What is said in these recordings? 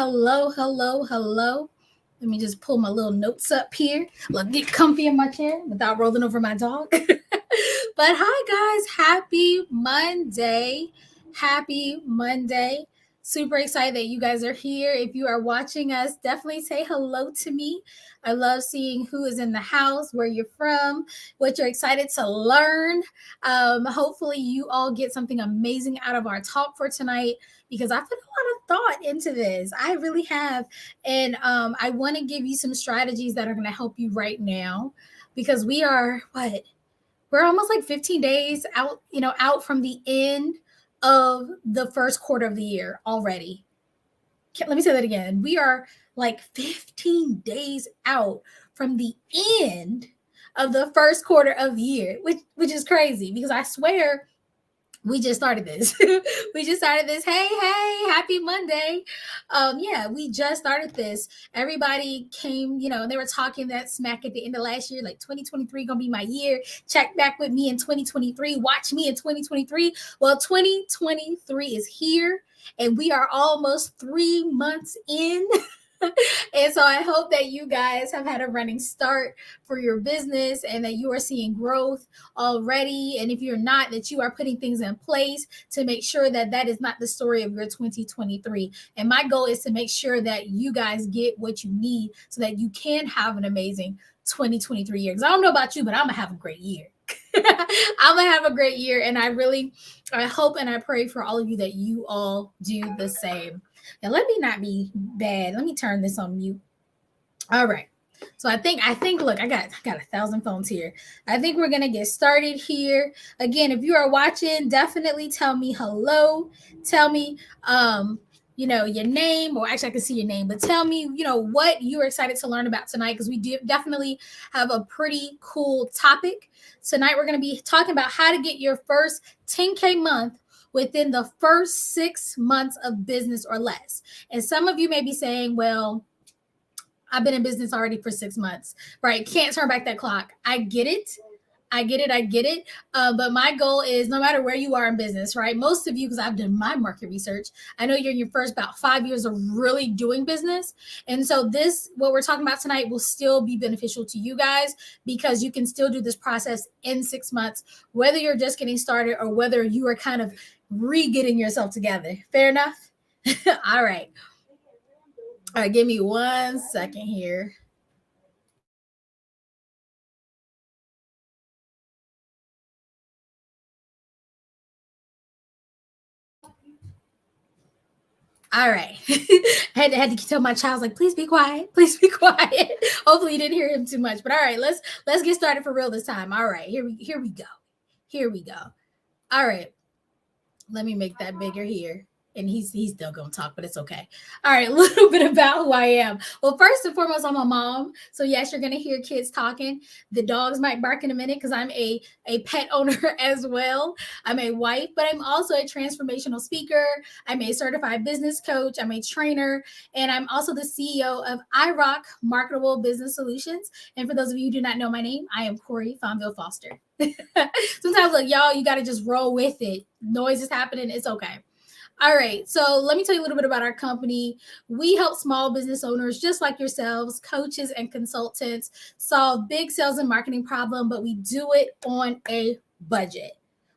hello, hello, hello. Let me just pull my little notes up here. Look, get comfy in my chair without rolling over my dog. But hi, guys. Happy Monday. Happy Monday. Super excited that you guys are here. If you are watching us, definitely say hello to me. I love seeing who is in the house, where you're from, what you're excited to learn. Hopefully, you all get something amazing out of our talk for tonight because I put a lot of thought into this. I really have. And I want to give you some strategies that are going to help you right now because we are what? We're almost like 15 days out, out from the end of the first quarter of the year already. Let me say that again. We are like 15 days out from the end of the first quarter of the year, which is crazy because I swear we just started this. We just started this. Hey, happy Monday. Yeah, we just started this. Everybody came, and they were talking that smack at the end of last year, like 2023 gonna be my year. Check back with me in 2023. Watch me in 2023. Well, 2023 is here, and we are almost 3 months in. And so I hope that you guys have had a running start for your business and that you are seeing growth already. And if you're not, that you are putting things in place to make sure that that is not the story of your 2023. And my goal is to make sure that you guys get what you need so that you can have an amazing 2023 year. Because I don't know about you, but I'm going to have a great year. I'm going to have a great year. And I hope and I pray for all of you that you all do the same. Now let me not be bad. Let me turn this on mute. All right. So I think look, I got 1,000 phones here. I think we're gonna get started here. Again, if you are watching, definitely tell me hello. Tell me your name, or actually I can see your name, but tell me, what you are excited to learn about tonight, because we do definitely have a pretty cool topic. Tonight we're gonna be talking about how to get your first 10K month within the first 6 months of business or less. And some of you may be saying, well, I've been in business already for 6 months, right? Can't turn back that clock. I get it. But my goal is no matter where you are in business, right? Most of you, because I've done my market research, I know you're in your first about 5 years of really doing business. And so what we're talking about tonight will still be beneficial to you guys because you can still do this process in 6 months, whether you're just getting started or whether you are kind of re-getting yourself together. Fair enough? All right. Give me 1 second here. All right. I had to tell my child, like, please be quiet. Please be quiet. Hopefully you didn't hear him too much. But all right, let's get started for real this time. All right, here we go. All right. Let me make that bigger here. And he's still going to talk, but it's okay. All right, a little bit about who I am. Well, first and foremost, I'm a mom. So yes, you're going to hear kids talking. The dogs might bark in a minute because I'm a pet owner as well. I'm a wife, but I'm also a transformational speaker. I'm a certified business coach. I'm a trainer, and I'm also the CEO of iRock Marketable Business Solutions. And for those of you who do not know my name, I am Corey Fonville Foster. Sometimes, like, y'all, you got to just roll with it. Noise is happening. It's okay. All right. So let me tell you a little bit about our company. We help small business owners just like yourselves, coaches and consultants, solve big sales and marketing problem, but we do it on a budget.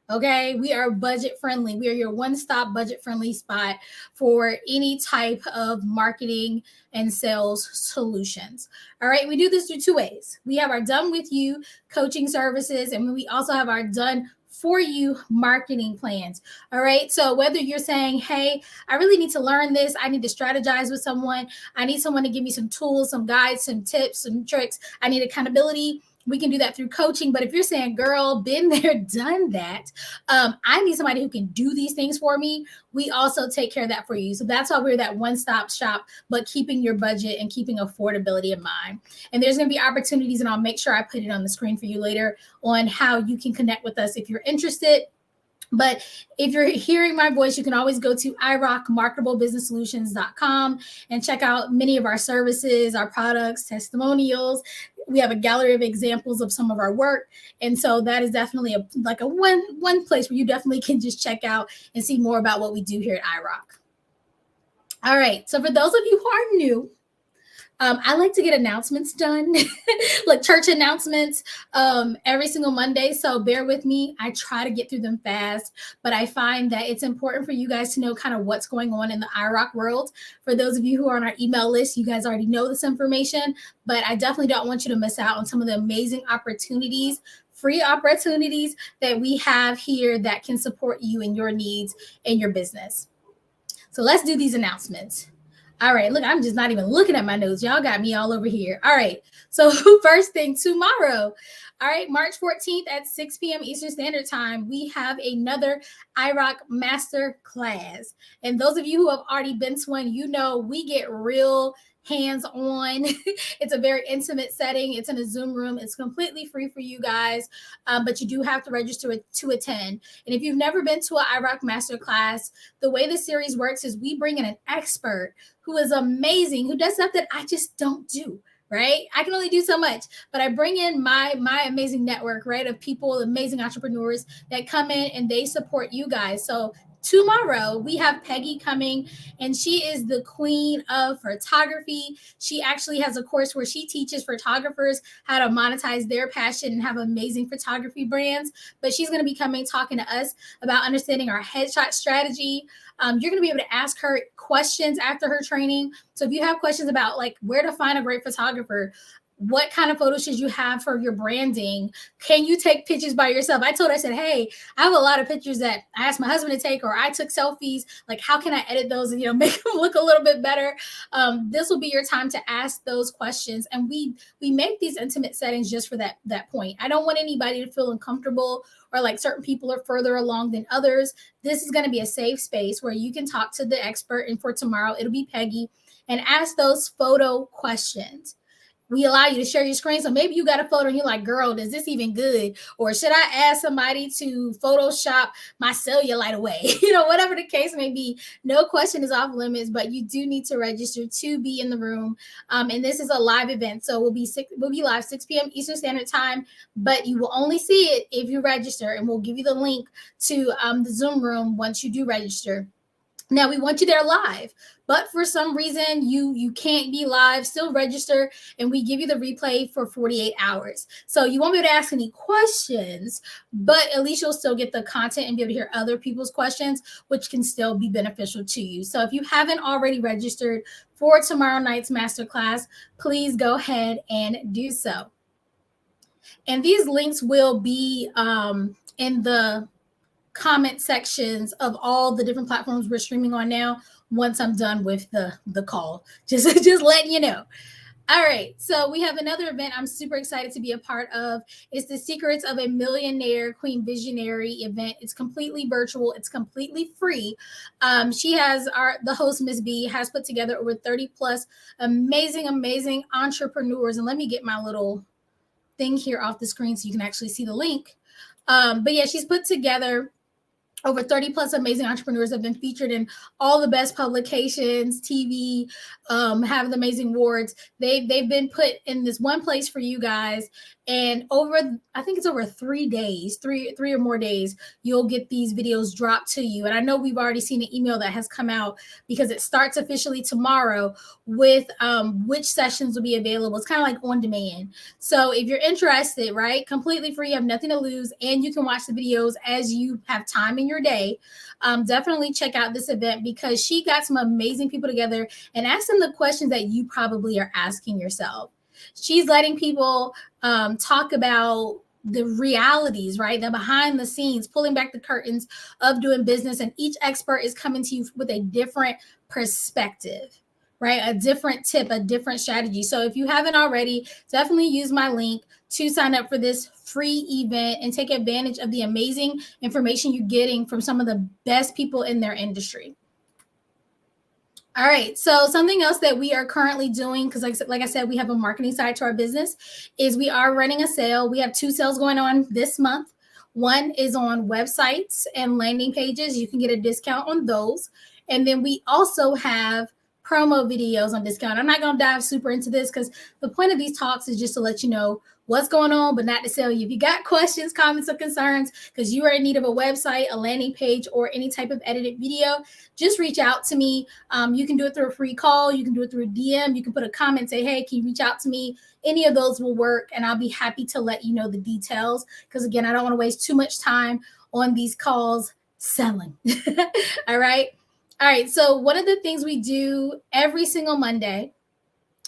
Okay, we are budget friendly. We are your one-stop budget friendly spot for any type of marketing and sales solutions. All right, we do this through 2 ways. We have our done with you coaching services, and we also have our done for you marketing plans. All right. So whether you're saying, hey, I really need to learn this, I need to strategize with someone, I need someone to give me some tools, some guides, some tips, some tricks, I need accountability, we can do that through coaching. But if you're saying, girl, been there, done that, I need somebody who can do these things for me, we also take care of that for you. So that's why we're that one-stop shop, but keeping your budget and keeping affordability in mind. And there's going to be opportunities, and I'll make sure I put it on the screen for you later on how you can connect with us if you're interested. But if you're hearing my voice, you can always go to iRockMarketableBusinessSolutions.com and check out many of our services, our products, testimonials. We have a gallery of examples of some of our work. And so that is definitely a one place where you definitely can just check out and see more about what we do here at iRock. All right. So for those of you who are new, I like to get announcements done, like church announcements, every single Monday. So bear with me. I try to get through them fast, but I find that it's important for you guys to know kind of what's going on in the iRock world. For those of you who are on our email list, you guys already know this information, but I definitely don't want you to miss out on some of the amazing opportunities, free opportunities that we have here that can support you and your needs in your business. So let's do these announcements. All right, look, I'm just not even looking at my notes. Y'all got me all over here. All right, so first thing, tomorrow, all right, March 14th at 6 p.m. Eastern Standard Time, we have another iRock Master Class. And those of you who have already been to one, you know we get real hands-on. It's a very intimate setting. It's in a Zoom room. It's completely free for you guys, but you do have to register to attend. And if you've never been to an iRock Master Class, the way the series works is we bring in an expert who is amazing, who does stuff that I just don't do. Right? I can only do so much, but I bring in my amazing network, right, of people, amazing entrepreneurs that come in and they support you guys. So tomorrow we have Peggy coming, and she is the queen of photography. She actually has a course where she teaches photographers how to monetize their passion and have amazing photography brands. But she's going to be coming talking to us about understanding our headshot strategy. You're going to be able to ask her questions after her training. So if you have questions about like where to find a great photographer, what kind of photos should you have for your branding? Can you take pictures by yourself? I told her, I said, hey, I have a lot of pictures that I asked my husband to take, or I took selfies. Like, how can I edit those and, make them look a little bit better? This will be your time to ask those questions. And we make these intimate settings just for that point. I don't want anybody to feel uncomfortable or like certain people are further along than others. This is going to be a safe space where you can talk to the expert. And for tomorrow, it'll be Peggy, and ask those photo questions. We allow you to share your screen. So maybe you got a photo and you're like, girl, is this even good? Or should I ask somebody to Photoshop my cellulite away? Whatever the case may be, no question is off limits, but you do need to register to be in the room. And this is a live event. So we'll be live 6 p.m. Eastern Standard Time, but you will only see it if you register, and we'll give you the link to the Zoom room once you do register. Now, we want you there live, but for some reason you can't be live, still register, and we give you the replay for 48 hours. So you won't be able to ask any questions, but at least you'll still get the content and be able to hear other people's questions, which can still be beneficial to you. So if you haven't already registered for tomorrow night's masterclass, please go ahead and do so. And these links will be in the comment sections of all the different platforms we're streaming on now once I'm done with the call. Just letting you know. All right, so we have another event I'm super excited to be a part of. It's the Secrets of a Millionaire Queen Visionary event. It's completely virtual. It's completely free. The host, Miss B, has put together over 30 plus amazing entrepreneurs. And let me get my little thing here off the screen so you can actually see the link. But yeah, she's put together over 30 plus amazing entrepreneurs have been featured in all the best publications, TV, have amazing awards. They've been put in this one place for you guys. And I think it's over 3 days, three or more days, you'll get these videos dropped to you. And I know we've already seen an email that has come out because it starts officially tomorrow with which sessions will be available. It's kind of like on demand. So if you're interested, right, completely free, you have nothing to lose, and you can watch the videos as you have time in your day. Definitely check out this event because she got some amazing people together and asked them the questions that you probably are asking yourself. She's letting people talk about the realities, right? The behind the scenes, pulling back the curtains of doing business. And each expert is coming to you with a different perspective, right? A different tip, a different strategy. So if you haven't already, definitely use my link to sign up for this free event and take advantage of the amazing information you're getting from some of the best people in their industry. All right. So something else that we are currently doing, because like I said, we have a marketing side to our business, is we are running a sale. We have 2 sales going on this month. One is on websites and landing pages. You can get a discount on those. And then we also have promo videos on discount. I'm not going to dive super into this because the point of these talks is just to let you know what's going on, but not to sell you. If you got questions, comments, or concerns, because you are in need of a website, a landing page, or any type of edited video, just reach out to me. You can do it through a free call. You can do it through a DM. You can put a comment, say, hey, can you reach out to me? Any of those will work, and I'll be happy to let you know the details. Because again, I don't want to waste too much time on these calls selling. All right. All right. So one of the things we do every single Monday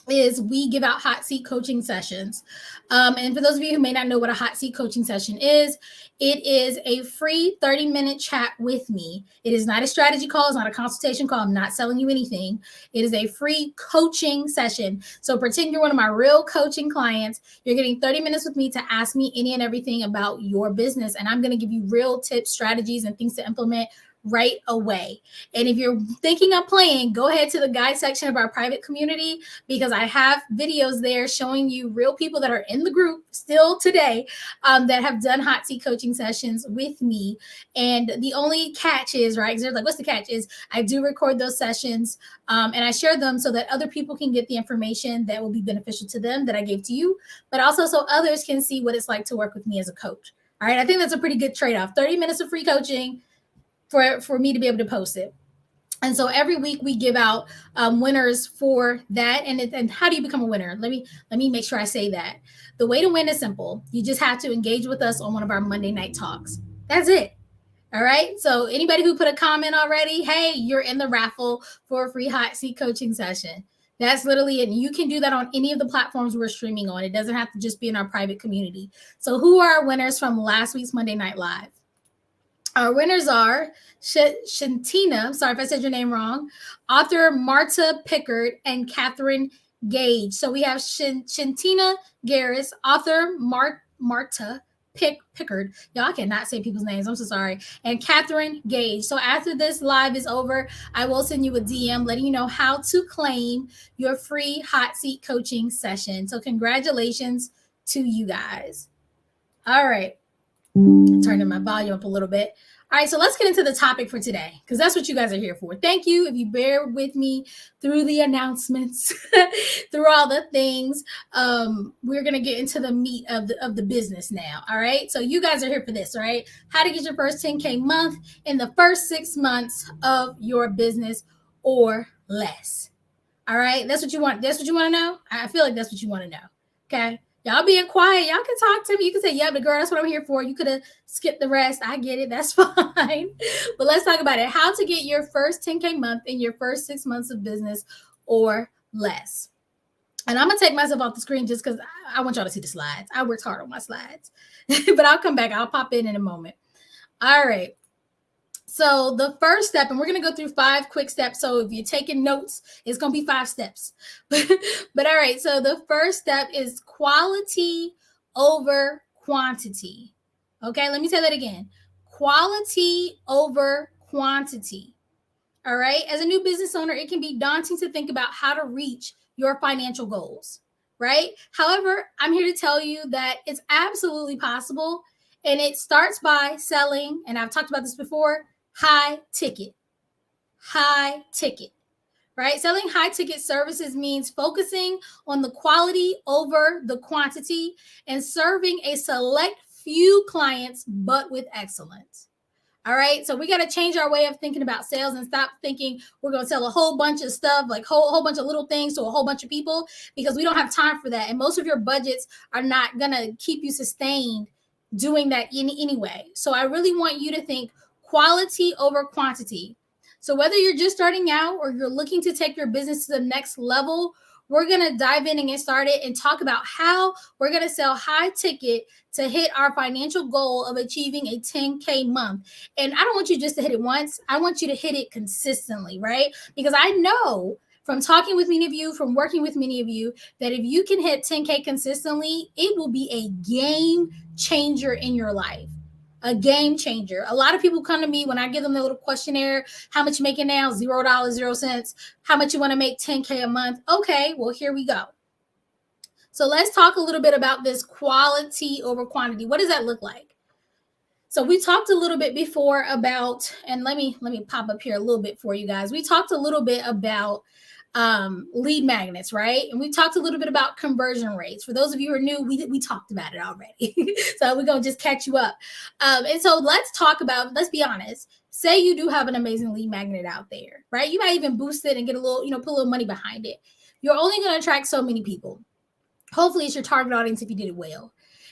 is we give out hot seat coaching sessions. And for those of you who may not know what a hot seat coaching session is, it is a free 30-minute chat with me. It is not a strategy call. It's not a consultation call. I'm not selling you anything. It is a free coaching session. So pretend you're one of my real coaching clients. You're getting 30 minutes with me to ask me any and everything about your business. And I'm going to give you real tips, strategies, and things to implement right away. And if you're thinking of playing, go ahead to the guide section of our private community, because I have videos there showing you real people that are in the group still today that have done hot seat coaching sessions with me. And the only catch is, right, because they're like, what's the catch, is I do record those sessions and I share them so that other people can get the information that will be beneficial to them that I gave to you, but also so others can see what it's like to work with me as a coach. All right, I think that's a pretty good trade-off. 30 minutes of free coaching for me to be able to post it. And so every week we give out winners for that. And how do you become a winner? Let me make sure I say that. The way to win is simple. You just have to engage with us on one of our Monday night talks. That's it. All right. So anybody who put a comment already, hey, you're in the raffle for a free hot seat coaching session. That's literally it. And you can do that on any of the platforms we're streaming on. It doesn't have to just be in our private community. So who are our winners from last week's Monday Night Live? Our winners are Shantina, sorry if I said your name wrong, author Marta Pickard, and Catherine Gage. So we have Shantina Garris, author Marta Pickard. Y'all, I cannot say people's names. I'm so sorry. And Catherine Gage. So after this live is over, I will send you a DM letting you know how to claim your free hot seat coaching session. So congratulations to you guys. All right. Turning my volume up a little bit. All right, so let's get into the topic for today, because that's what you guys are here for. Thank you if you bear with me through the announcements, through all the things. We're going to get into the meat of the business now. All right, so you guys are here for this, all right? How to get your first 10K month in the first 6 months of your business or less. All right, that's what you want. That's what you want to know. I feel like that's what you want to know. Okay. Y'all being quiet. Y'all can talk to me. You can say, yeah, but girl, that's what I'm here for. You could have skipped the rest. I get it. That's fine. But let's talk about it. How to get your first 10K month in your first 6 months of business or less. And I'm going to take myself off the screen just because I want y'all to see the slides. I worked hard on my slides. But I'll come back. I'll pop in a moment. All right. So the first step, and we're going to go through 5 quick steps. So if you're taking notes, it's going to be 5 steps. But all right. So the first step is quality over quantity. Okay. Let me say that again. Quality over quantity. All right. As a new business owner, it can be daunting to think about how to reach your financial goals, right? However, I'm here to tell you that it's absolutely possible. And it starts by selling, and I've talked about this before, high ticket, right? Selling high ticket services means focusing on the quality over the quantity and serving a select few clients, but with excellence. All right. So we got to change our way of thinking about sales and stop thinking we're going to sell a whole bunch of stuff, like whole bunch of little things to a whole bunch of people, because we don't have time for that. And most of your budgets are not going to keep you sustained doing that anyway. So I really want you to think quality over quantity. So whether you're just starting out or you're looking to take your business to the next level, we're going to dive in and get started and talk about how we're going to sell high ticket to hit our financial goal of achieving a 10K month. And I don't want you just to hit it once. I want you to hit it consistently, right? Because I know from talking with many of you, from working with many of you, that if you can hit 10K consistently, it will be a game changer in your life. A game changer. A lot of people come to me when I give them the little questionnaire, how much you making now? $0, 0 cents. How much you want to make 10K a month? Okay, well, here we go. So let's talk a little bit about this quality over quantity. What does that look like? So we talked a little bit before about, and let me pop up here a little bit for you guys. We talked a little bit about lead magnets, right? And we talked a little bit about conversion rates. For those of you who are new, we talked about it already. So we're going to just catch you up. And so let's be honest. Say you do have an amazing lead magnet out there, right? You might even boost it and get a little, put a little money behind it. You're only going to attract so many people. Hopefully it's your target audience if you did it well.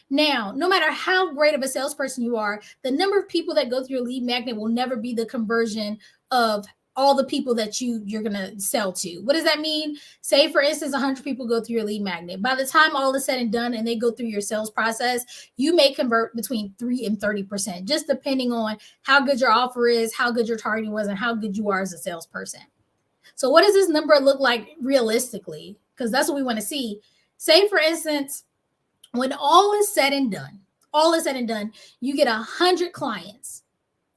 Now, no matter how great of a salesperson you are, the number of people that go through your lead magnet will never be the conversion of all the people that you're going to sell to. What does that mean? Say, for instance, 100 people go through your lead magnet. By the time all is said and done and they go through your sales process, you may convert between 3 and 30%, just depending on how good your offer is, how good your targeting was, and how good you are as a salesperson. So what does this number look like realistically? Because that's what we want to see. Say, for instance, when all is said and done, you get 100 clients.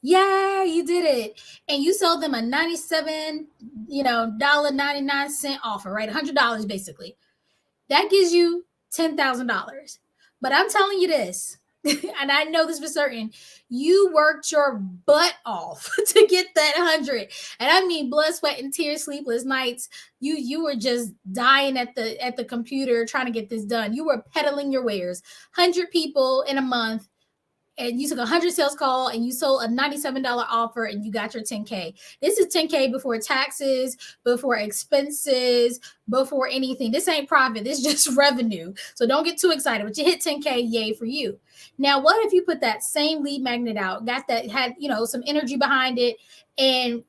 Yeah, you did it. And you sold them a $97, $99 offer, right? $100 basically. That gives you $10,000. But I'm telling you this, and I know this for certain, you worked your butt off to get that 100. And I mean blood, sweat, and tears, sleepless nights. You were just dying at the computer trying to get this done. You were peddling your wares. 100 people in a month. And you took 100 sales call and you sold a $97 offer and you got your 10K. This is 10K before taxes, before expenses, before anything. This ain't profit. This is just revenue. So don't get too excited, but you hit 10K, yay for you. Now, what if you put that same lead magnet out, got that, had, some energy behind it. And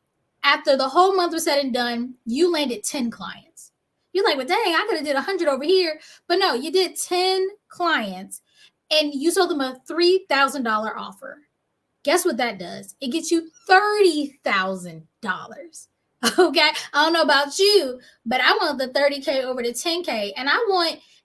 after the whole month was said and done, you landed 10 clients. You're like, well, dang, I could have did 100 over here. But no, you did 10 clients. And you sold them a $3,000 offer. Guess what that does? It gets you $30,000. Okay. I don't know about you, but I want the 30K over to 10K. And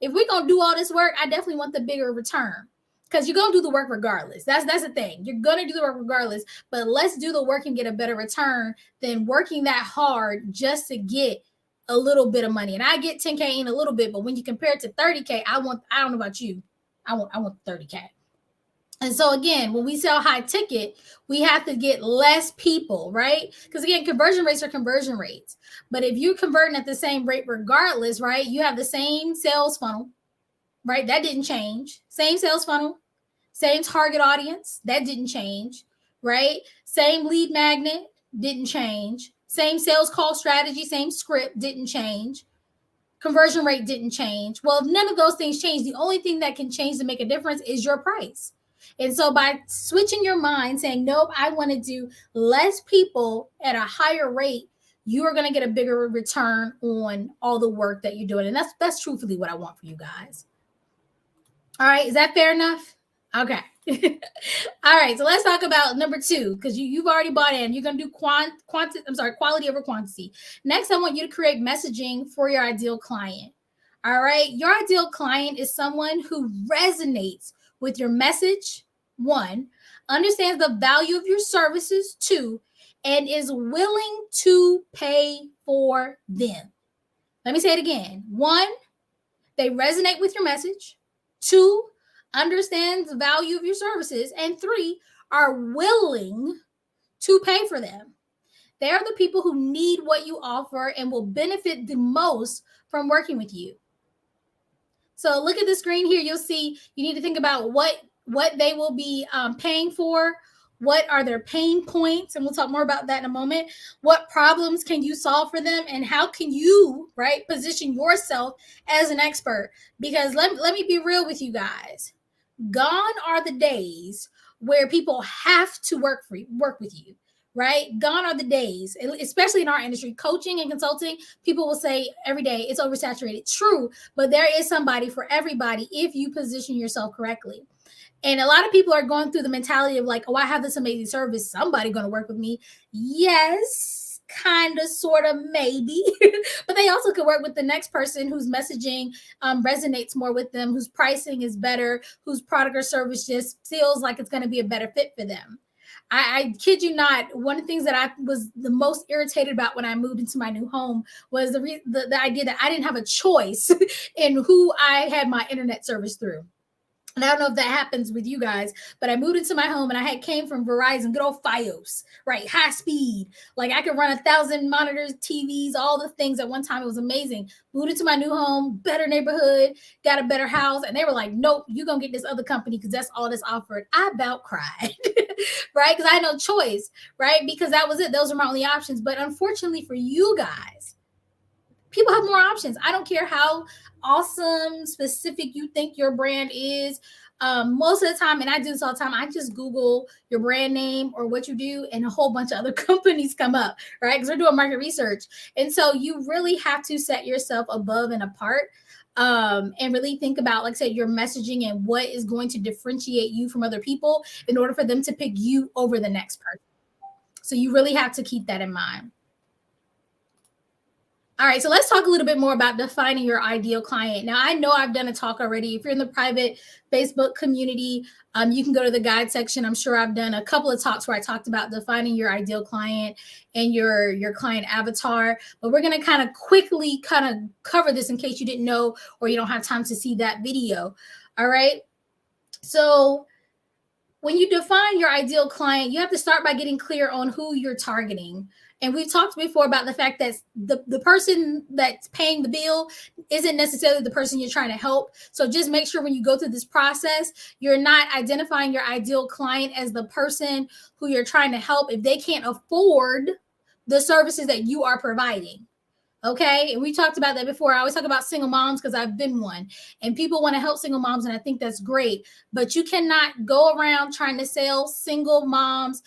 if we're going to do all this work, I definitely want the bigger return because you're going to do the work regardless. That's the thing. You're going to do the work regardless, but let's do the work and get a better return than working that hard just to get a little bit of money. And I get 10K in a little bit, but when you compare it to 30K, I don't know about you. I want 30K. And so again, when we sell high ticket, we have to get less people, right? Because again, conversion rates are conversion rates. But if you're converting at the same rate regardless, right? You have the same sales funnel, right? That didn't change. Same sales funnel, same target audience, that didn't change, right? Same lead magnet, didn't change. Same sales call strategy, same script, didn't change. Conversion rate didn't change. Well, if none of those things change, the only thing that can change to make a difference is your price. And so by switching your mind, saying, nope, I want to do less people at a higher rate, you are going to get a bigger return on all the work that you're doing. And that's truthfully what I want for you guys. All right. Is that fair enough? Okay. All right. So let's talk about number 2, because you've already bought in. You're going to do quality over quantity. Next, I want you to create messaging for your ideal client. All right. Your ideal client is someone who resonates with your message, 1, understands the value of your services, 2, and is willing to pay for them. Let me say it again. 1, they resonate with your message. 2, understands the value of your services, and 3, are willing to pay for them. They're the people who need what you offer and will benefit the most from working with you. So look at the screen here. You'll see you need to think about what they will be paying for. What are their pain points? And we'll talk more about that in a moment. What problems can you solve for them? And how can you, right, position yourself as an expert? Because let me be real with you guys. Gone are the days where people have to work with you, right? Gone are the days, especially in our industry, coaching and consulting. People will say every day it's oversaturated. True, but there is somebody for everybody if you position yourself correctly. And a lot of people are going through the mentality of like, oh, I have this amazing service. Somebody going to work with me. Yes, kind of, sort of, maybe. But they also could work with the next person whose messaging resonates more with them, whose pricing is better, whose product or service just feels like it's going to be a better fit for them. I kid you not, one of the things that I was the most irritated about when I moved into my new home was the idea that I didn't have a choice in who I had my internet service through. And I don't know if that happens with you guys, but I moved into my home and came from Verizon, good old Fios, right? High speed. Like I could run 1,000 monitors, TVs, all the things at one time. It was amazing. Moved into my new home, better neighborhood, got a better house. And they were like, nope, you're going to get this other company because that's all that's offered. I about cried, right? Because I had no choice, right? Because that was it. Those were my only options. But unfortunately for you guys, people have more options. I don't care how awesome, specific you think your brand is. Most of the time, and I do this all the time, I just Google your brand name or what you do, and a whole bunch of other companies come up, right? Because we're doing market research. And so you really have to set yourself above and apart. And really think about, like I said, your messaging and what is going to differentiate you from other people in order for them to pick you over the next person. So you really have to keep that in mind. All right, so let's talk a little bit more about defining your ideal client. Now, I know I've done a talk already. If you're in the private Facebook community, you can go to the guide section. I'm sure I've done a couple of talks where I talked about defining your ideal client and your client avatar. But we're going to kind of quickly kind of cover this in case you didn't know or you don't have time to see that video. All right, so when you define your ideal client, you have to start by getting clear on who you're targeting. And we've talked before about the fact that the person that's paying the bill isn't necessarily the person you're trying to help. So just make sure when you go through this process, you're not identifying your ideal client as the person who you're trying to help if they can't afford the services that you are providing. Okay. And we talked about that before. I always talk about single moms because I've been one, and people want to help single moms. And I think that's great, but you cannot go around trying to sell single moms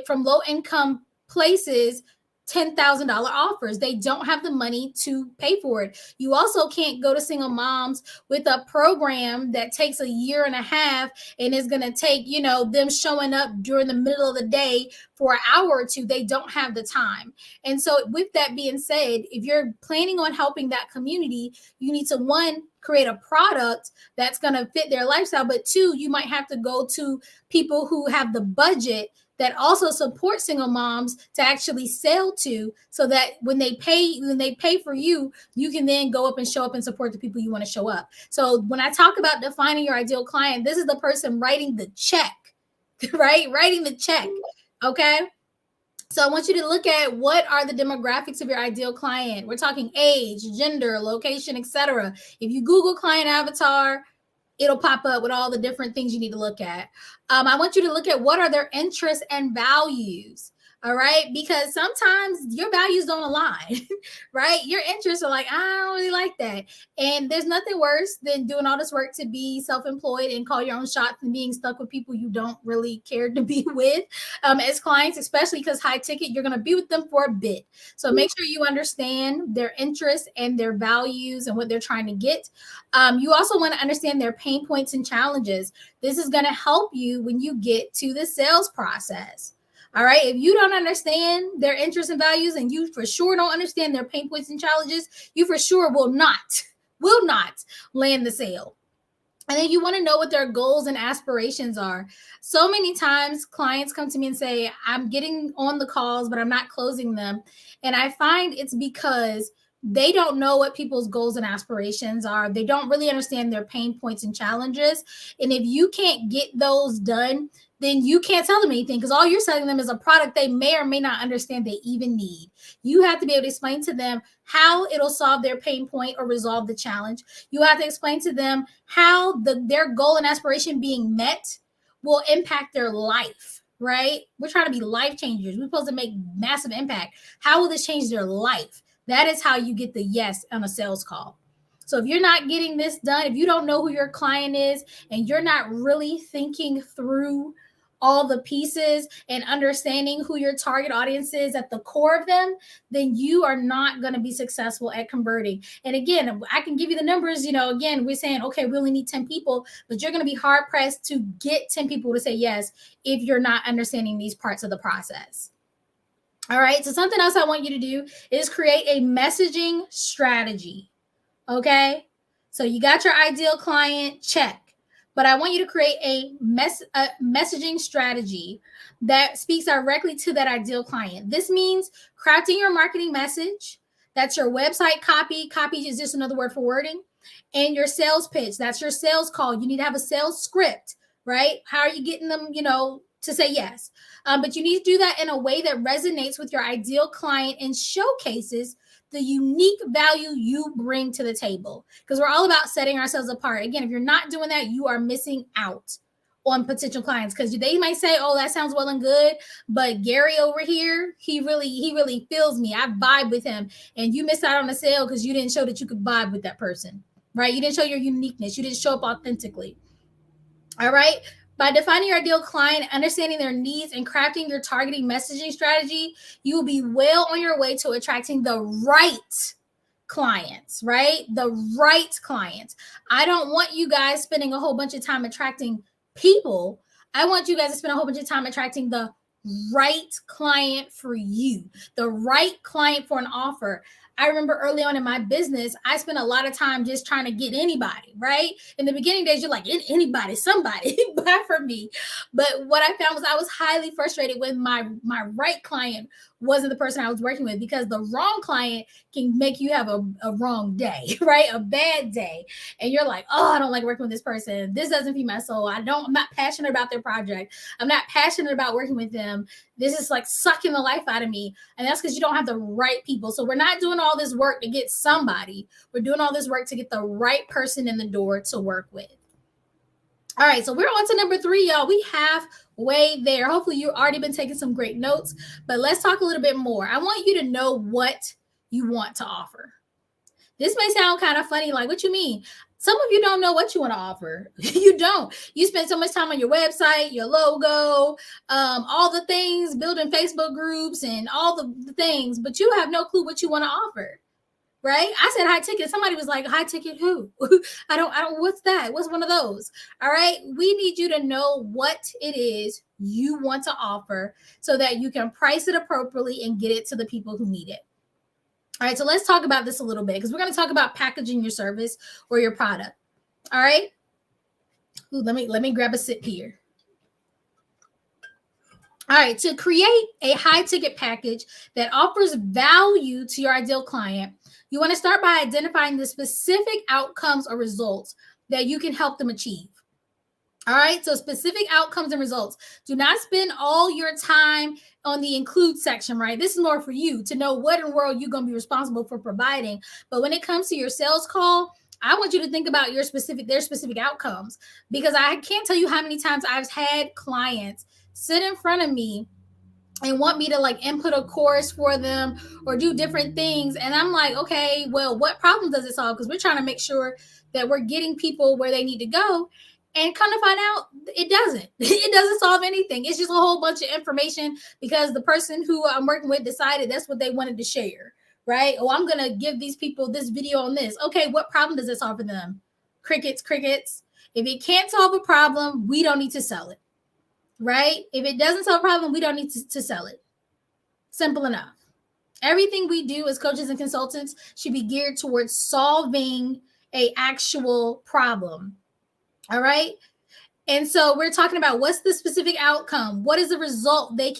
from low income places $10,000 offers. They don't have the money to pay for it. You also can't go to single moms with a program that takes a year and a half and is going to take, them showing up during the middle of the day for an hour or two. They don't have the time. And so with that being said, if you're planning on helping that community, you need to, one, create a product that's going to fit their lifestyle, but two, you might have to go to people who have the budget that also support single moms to actually sell to, so that when they pay for you, you can then go up and show up and support the people you want to show up. So when I talk about defining your ideal client, this is the person writing the check, right? Writing the check. Okay. So I want you to look at what are the demographics of your ideal client. We're talking age, gender, location, etc. If you Google client avatar, it'll pop up with all the different things you need to look at. I want you to look at what are their interests and values. All right. Because sometimes your values don't align, right? Your interests are like, I don't really like that. And there's nothing worse than doing all this work to be self-employed and call your own shots and being stuck with people you don't really care to be with as clients, especially because high ticket, you're going to be with them for a bit. So make sure you understand their interests and their values and what they're trying to get. You also want to understand their pain points and challenges. This is going to help you when you get to the sales process. All right. If you don't understand their interests and values, and you for sure don't understand their pain points and challenges, you for sure will not land the sale. And then you want to know what their goals and aspirations are. So many times clients come to me and say, I'm getting on the calls, but I'm not closing them. And I find it's because they don't know what people's goals and aspirations are. They don't really understand their pain points and challenges. And if you can't get those done, then you can't tell them anything, because all you're selling them is a product they may or may not understand they even need. You have to be able to explain to them how it'll solve their pain point or resolve the challenge. You have to explain to them how their goal and aspiration being met will impact their life, right? We're trying to be life changers. We're supposed to make massive impact. How will this change their life? That is how you get the yes on a sales call. So if you're not getting this done, if you don't know who your client is, and you're not really thinking through all the pieces and understanding who your target audience is at the core of them, then you are not going to be successful at converting. And again, I can give you the numbers. Again, we're saying, okay, we only need 10 people, but you're going to be hard pressed to get 10 people to say yes if you're not understanding these parts of the process. All right. So something else I want you to do is create a messaging strategy. Okay. So you got your ideal client, check. But I want you to create a messaging strategy that speaks directly to that ideal client. This means crafting your marketing message. That's your website copy. Copy is just another word for wording. And your sales pitch, that's your sales call. You need to have a sales script, right? How are you getting them, to say yes? But you need to do that in a way that resonates with your ideal client and showcases the unique value you bring to the table. Because we're all about setting ourselves apart. Again, if you're not doing that, you are missing out on potential clients, because they might say, oh, that sounds well and good, but Gary over here, he really feels me. I vibe with him. And you missed out on a sale because you didn't show that you could vibe with that person, right? You didn't show your uniqueness. You didn't show up authentically. All right. By defining your ideal client, understanding their needs, and crafting your targeting messaging strategy, you will be well on your way to attracting the right clients, right? The right clients. I don't want you guys spending a whole bunch of time attracting people. I want you guys to spend a whole bunch of time attracting the right client for you, the right client for an offer. I remember early on in my business, I spent a lot of time just trying to get anybody, right? In the beginning days, you're like, anybody, somebody buy from me. But what I found was I was highly frustrated when my right client wasn't the person I was working with, because the wrong client can make you have a wrong day, right? A bad day. And you're like, oh, I don't like working with this person. This doesn't feed my soul. I'm not passionate about their project. I'm not passionate about working with them. This is like sucking the life out of me. And that's because you don't have the right people. So we're not doing all this work to get somebody. We're doing all this work to get the right person in the door to work with. All right, so we're on to number 3, y'all. We halfway there. Hopefully you've already been taking some great notes, but let's talk a little bit more. I want you to know what you want to offer. This may sound kind of funny, like, what you mean? Some of you don't know what you want to offer. You don't. You spend so much time on your website, your logo, all the things, building Facebook groups and all the things, but you have no clue what you want to offer. Right? I said high ticket. Somebody was like, high ticket who? I don't, what's that? What's one of those? All right. We need you to know what it is you want to offer so that you can price it appropriately and get it to the people who need it. All right. So let's talk about this a little bit, because we're going to talk about packaging your service or your product. All right. Ooh, let me grab a sip here. All right. To create a high ticket package that offers value to your ideal client, you want to start by identifying the specific outcomes or results that you can help them achieve. All right. So specific outcomes and results. Do not spend all your time on the include section, right? This is more for you to know what in the world you're going to be responsible for providing. But when it comes to your sales call, I want you to think about their specific outcomes, because I can't tell you how many times I've had clients sit in front of me and want me to like input a course for them or do different things. And I'm like, okay, well, what problem does it solve? Because we're trying to make sure that we're getting people where they need to go. And come to find out, it doesn't. It doesn't solve anything. It's just a whole bunch of information because the person who I'm working with decided that's what they wanted to share, right? Oh, I'm going to give these people this video on this. Okay, what problem does it solve for them? Crickets. If it can't solve a problem, we don't need to sell it. Right? If it doesn't solve a problem, we don't need to sell it. Simple enough. Everything we do as coaches and consultants should be geared towards solving an actual problem. All right. And so we're talking about what's the specific outcome? What is the result they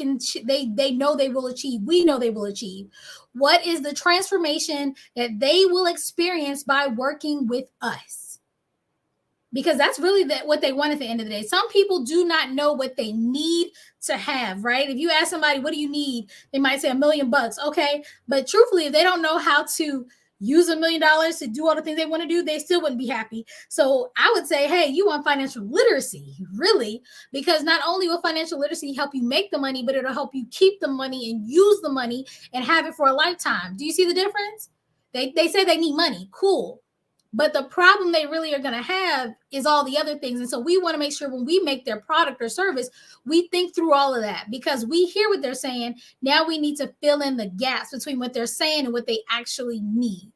know they will achieve? We know they will achieve. What is the transformation that they will experience by working with us? Because that's really what they want at the end of the day. Some people do not know what they need to have, right? If you ask somebody, what do you need? They might say $1 million. Okay. But truthfully, if they don't know how to use $1 million to do all the things they want to do, they still wouldn't be happy. So I would say, hey, you want financial literacy, really? Because not only will financial literacy help you make the money, but it'll help you keep the money and use the money and have it for a lifetime. Do you see the difference? They say they need money. Cool. But the problem they really are going to have is all the other things. And so we want to make sure when we make their product or service, we think through all of that, because we hear what they're saying. Now we need to fill in the gaps between what they're saying and what they actually need.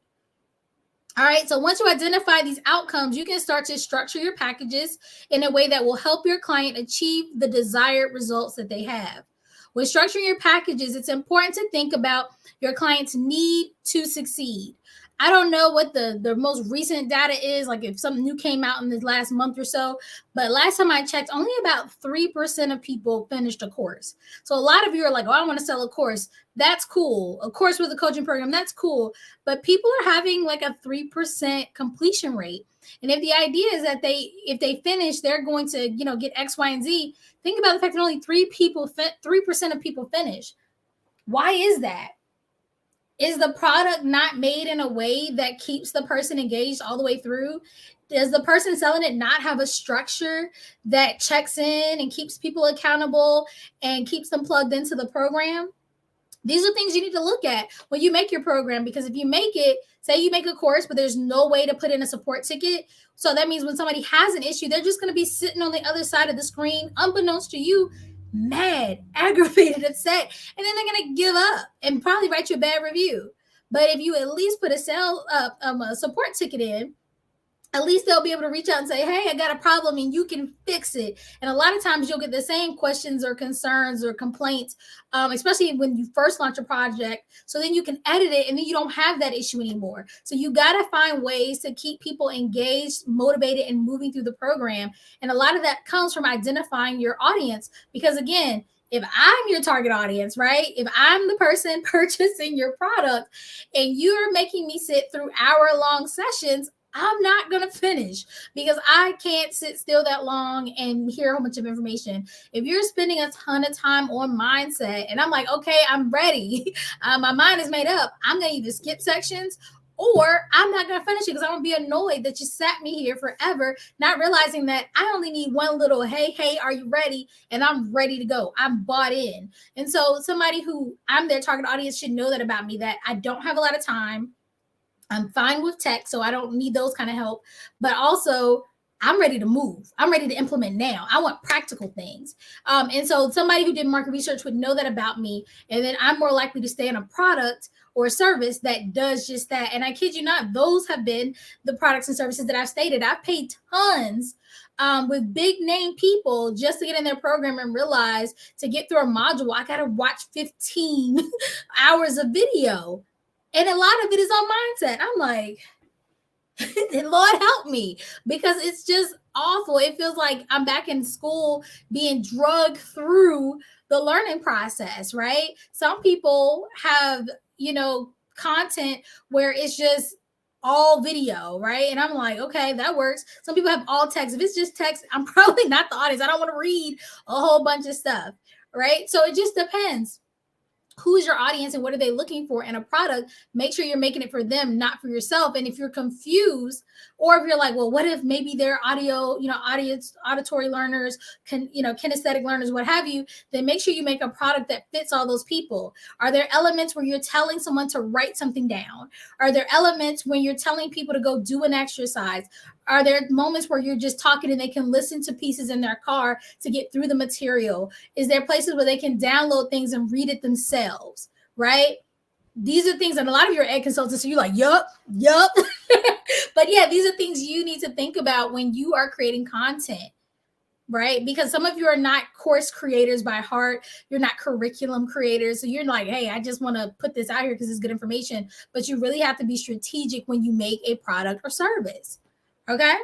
All right. So once you identify these outcomes, you can start to structure your packages in a way that will help your client achieve the desired results that they have. When structuring your packages, it's important to think about your client's need to succeed. I don't know what the most recent data is, like if something new came out in the last month or so, but last time I checked, only about 3% of people finished a course. So a lot of you are like, oh, I want to sell a course. That's cool. A course with a coaching program, that's cool. But people are having like a 3% completion rate. And if the idea is that if they finish, they're going to, get X, Y, and Z, think about the fact that only 3% of people finish. Why is that? Is the product not made in a way that keeps the person engaged all the way through? Does the person selling it not have a structure that checks in and keeps people accountable and keeps them plugged into the program? These are things you need to look at when you make your program, because if you make it, say you make a course, but there's no way to put in a support ticket. So that means when somebody has an issue, they're just going to be sitting on the other side of the screen, unbeknownst to you, mad, aggravated, upset, and then they're going to give up and probably write you a bad review. But if you at least put a support ticket in, at least they'll be able to reach out and say, hey, I got a problem and you can fix it. And a lot of times you'll get the same questions or concerns or complaints, especially when you first launch a project. So then you can edit it and then you don't have that issue anymore. So you got to find ways to keep people engaged, motivated, and moving through the program. And a lot of that comes from identifying your audience, because again, if I'm your target audience, right? If I'm the person purchasing your product and you're making me sit through hour-long sessions, I'm not going to finish, because I can't sit still that long and hear a whole bunch of information. If you're spending a ton of time on mindset and I'm like, okay, I'm ready, my mind is made up, I'm going to either skip sections or I'm not going to finish it because I'm going to be annoyed that you sat me here forever, not realizing that I only need one little, hey, are you ready? And I'm ready to go. I'm bought in. And so somebody who I'm their target audience should know that about me, that I don't have a lot of time. I'm fine with tech, so I don't need those kind of help. But also, I'm ready to move. I'm ready to implement now. I want practical things. And so somebody who did market research would know that about me. And then I'm more likely to stay in a product or a service that does just that. And I kid you not, those have been the products and services that I've stated. I've paid tons with big name people just to get in their program and realize to get through a module, I got to watch 15 hours of video. And a lot of it is on mindset. I'm like, Lord help me, because it's just awful. It feels like I'm back in school being drugged through the learning process, right? Some people have, content where it's just all video, right? And I'm like, okay, that works. Some people have all text. If it's just text, I'm probably not the audience. I don't want to read a whole bunch of stuff, right? So it just depends. Who is your audience and what are they looking for in a product? Make sure you're making it for them, not for yourself. And if you're confused, or if you're like, well, what if maybe they're auditory learners, kinesthetic learners, what have you, then make sure you make a product that fits all those people. Are there elements where you're telling someone to write something down? Are there elements when you're telling people to go do an exercise? Are there moments where you're just talking and they can listen to pieces in their car to get through the material? Is there places where they can download things and read it themselves, right? These are things that a lot of your ed consultants, you're like, yup. But yeah, these are things you need to think about when you are creating content, right? Because some of you are not course creators by heart. You're not curriculum creators. So you're like, hey, I just want to put this out here because it's good information. But you really have to be strategic when you make a product or service. Okay.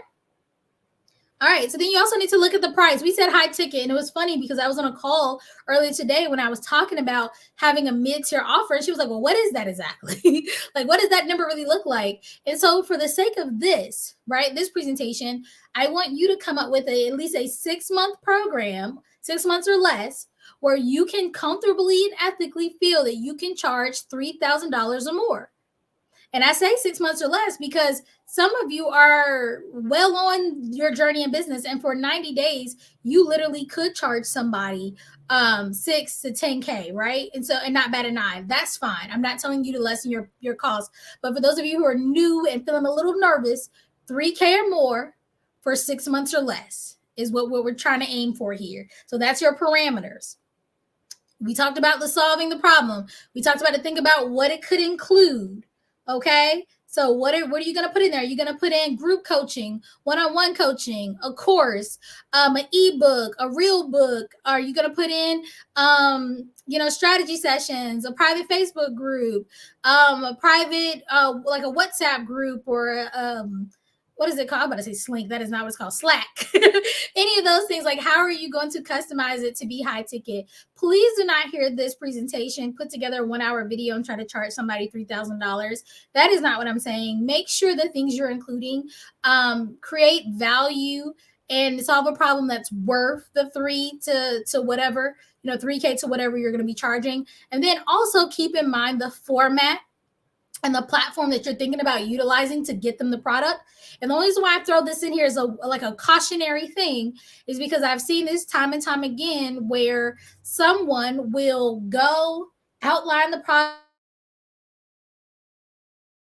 All right. So then you also need to look at the price. We said high ticket, and it was funny because I was on a call earlier today when I was talking about having a mid-tier offer. And she was like, well, what is that exactly? Like, what does that number really look like? And so for the sake of this, right, this presentation, I want you to come up with at least a 6-month program, 6 months or less, where you can comfortably and ethically feel that you can charge $3,000 or more. And I say 6 months or less because some of you are well on your journey in business. And for 90 days, you literally could charge somebody 6 to 10K, right? And not bat an eye. That's fine. I'm not telling you to lessen your cost. But for those of you who are new and feeling a little nervous, 3K or more for 6 months or less is what we're trying to aim for here. So that's your parameters. We talked about solving the problem. We talked about to think about what it could include. Okay, So what are you going to put in there? Are you going to put in group coaching, one-on-one coaching, a course, an ebook, a real book? Are you going to put in, strategy sessions, a private Facebook group, a private, like a WhatsApp group, or what is it called? I'm about to say Slink. That is not what it's called. Slack. Any of those things. Like, how are you going to customize it to be high ticket? Please do not hear this presentation, put together a 1-hour video and try to charge somebody $3,000. That is not what I'm saying. Make sure the things you're including create value and solve a problem that's worth the to whatever, 3K to whatever you're going to be charging. And then also keep in mind the format and the platform that you're thinking about utilizing to get them the product. And the only reason why I throw this in here is a cautionary thing is because I've seen this time and time again where someone will go outline the product,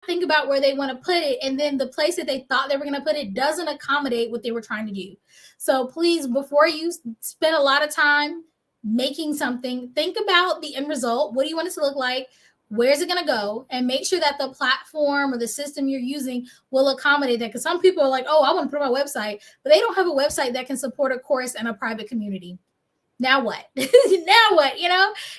think about where they want to put it, and then the place that they thought they were going to put it doesn't accommodate what they were trying to do. So please, before you spend a lot of time making something, think about the end result. What do you want it to look like? Where's it going to go? And make sure that the platform or the system you're using will accommodate that. Because some people are like, oh, I want to put on my website, but they don't have a website that can support a course and a private community. Now what? Now what,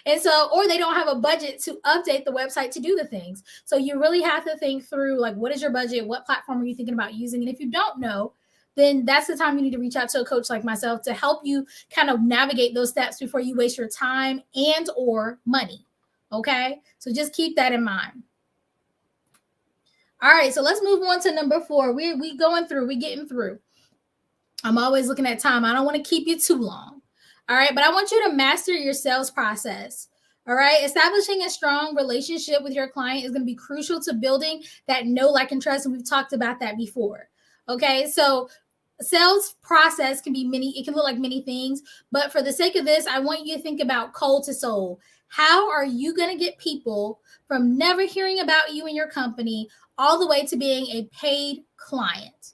And so, or they don't have a budget to update the website to do the things. So you really have to think through, like, what is your budget? What platform are you thinking about using? And if you don't know, then that's the time you need to reach out to a coach like myself to help you kind of navigate those steps before you waste your time and or money. Okay. So just keep that in mind. All right. So let's move on to number 4. We going through, we getting through. I'm always looking at time. I don't want to keep you too long. All right. But I want you to master your sales process. All right. Establishing a strong relationship with your client is going to be crucial to building that know, like, and trust. And we've talked about that before. Okay. So sales process can be it can look like many things, but for the sake of this, I want you to think about cold to soul. How are you going to get people from never hearing about you and your company all the way to being a paid client?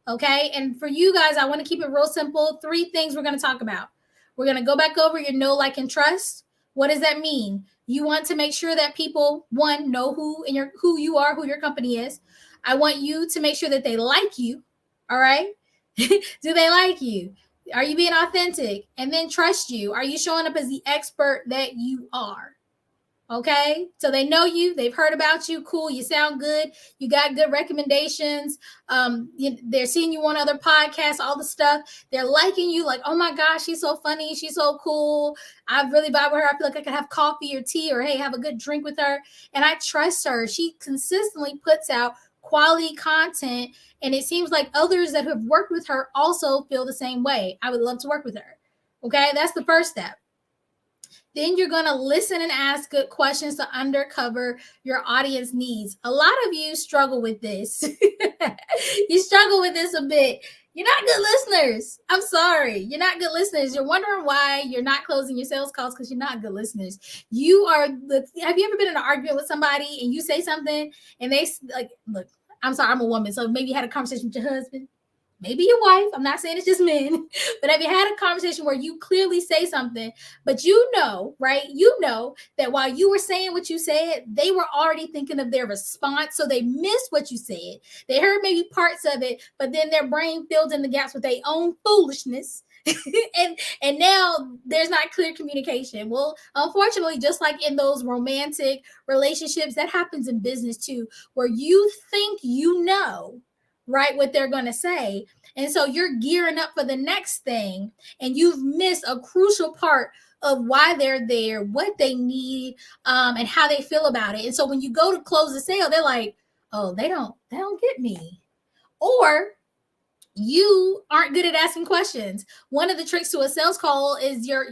Okay. And for you guys, I want to keep it real simple. 3 things we're going to talk about. We're going to go back over your know, like, and trust. What does that mean? You want to make sure that people, one, know who you are, who your company is. I want you to make sure that they like you. All right. Do they like you? Are you being authentic? And then trust you. Are you showing up as the expert that you are? Okay. So they know you, they've heard about you. Cool. You sound good. You got good recommendations. They're seeing you on other podcasts, all the stuff. They're liking you, like, oh my gosh, she's so funny. She's so cool. I really vibe with her. I feel like I could have coffee or tea, or hey, have a good drink with her. And I trust her. She consistently puts out quality content. And it seems like others that have worked with her also feel the same way. I would love to work with her. Okay. That's the first step. Then you're going to listen and ask good questions to uncover your audience needs. A lot of you struggle with this. You struggle with this a bit. You're not good listeners. I'm sorry. You're not good listeners. You're wondering why you're not closing your sales calls because you're not good listeners. Have you ever been in an argument with somebody and you say something and they like, look, I'm sorry, I'm a woman. So maybe you had a conversation with your husband. Maybe your wife. I'm not saying it's just men, but have you had a conversation where you clearly say something, but right? You know that while you were saying what you said, they were already thinking of their response. So they missed what you said. They heard maybe parts of it, but then their brain filled in the gaps with their own foolishness. and now there's not clear communication. Well, unfortunately, just like in those romantic relationships, that happens in business too, where you think right, what they're going to say. And so you're gearing up for the next thing and you've missed a crucial part of why they're there, what they need, and how they feel about it. And so when you go to close the sale, they're like, oh, they don't get me. Or you aren't good at asking questions. One of the tricks to a sales call is your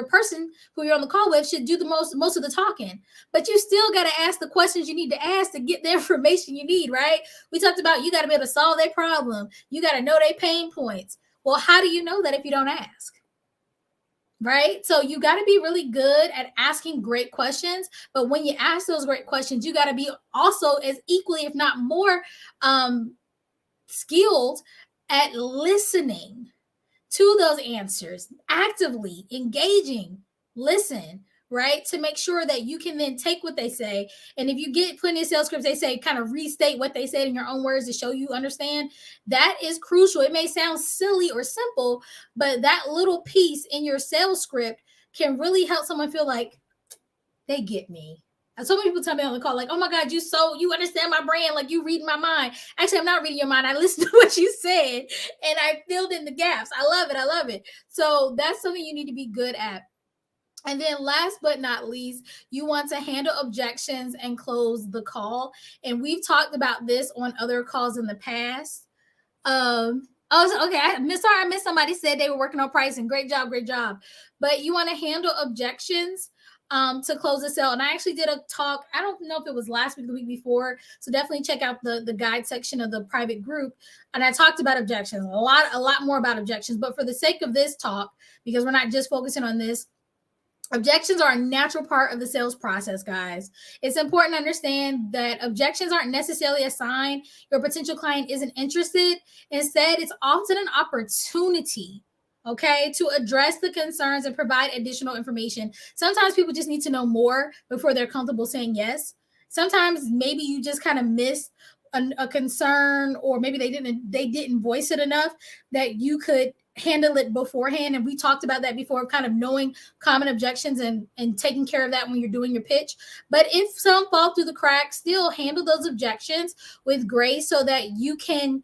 person who you're on the call with should do the most of the talking, but you still got to ask the questions you need to ask to get the information you need, right? We talked about you got to be able to solve their problem. You got to know their pain points. Well, how do you know that if you don't ask? Right? So you got to be really good at asking great questions. But when you ask those great questions, you got to be also as equally, if not more, skilled at listening to those answers, actively engaging. Listen, right? To make sure that you can then take what they say. And if you get put in your sales scripts, they say kind of restate what they said in your own words to show you understand. That is crucial. It may sound silly or simple, but that little piece in your sales script can really help someone feel like they get me. And so many people tell me on the call, like, oh my God, you understand my brand, like you reading my mind. Actually, I'm not reading your mind. I listened to what you said and I filled in the gaps. I love it. I love it. So that's something you need to be good at. And then last but not least, you want to handle objections and close the call. And we've talked about this on other calls in the past. Okay. I missed somebody said they were working on pricing. Great job, great job. But you want to handle objections to close the sale. And I actually did a talk. I don't know if it was last week, the week before. So definitely check out the guide section of the private group. And I talked about objections, a lot more about objections. But for the sake of this talk, because we're not just focusing on this, objections are a natural part of the sales process, guys. It's important to understand that objections aren't necessarily a sign your potential client isn't interested. Instead, it's often an opportunity, okay, to address the concerns and provide additional information. Sometimes people just need to know more before they're comfortable saying yes. Sometimes maybe you just kind of missed a concern, or maybe they didn't voice it enough that you could handle it beforehand. And we talked about that before, kind of knowing common objections and taking care of that when you're doing your pitch. But if some fall through the cracks, still handle those objections with grace so that you can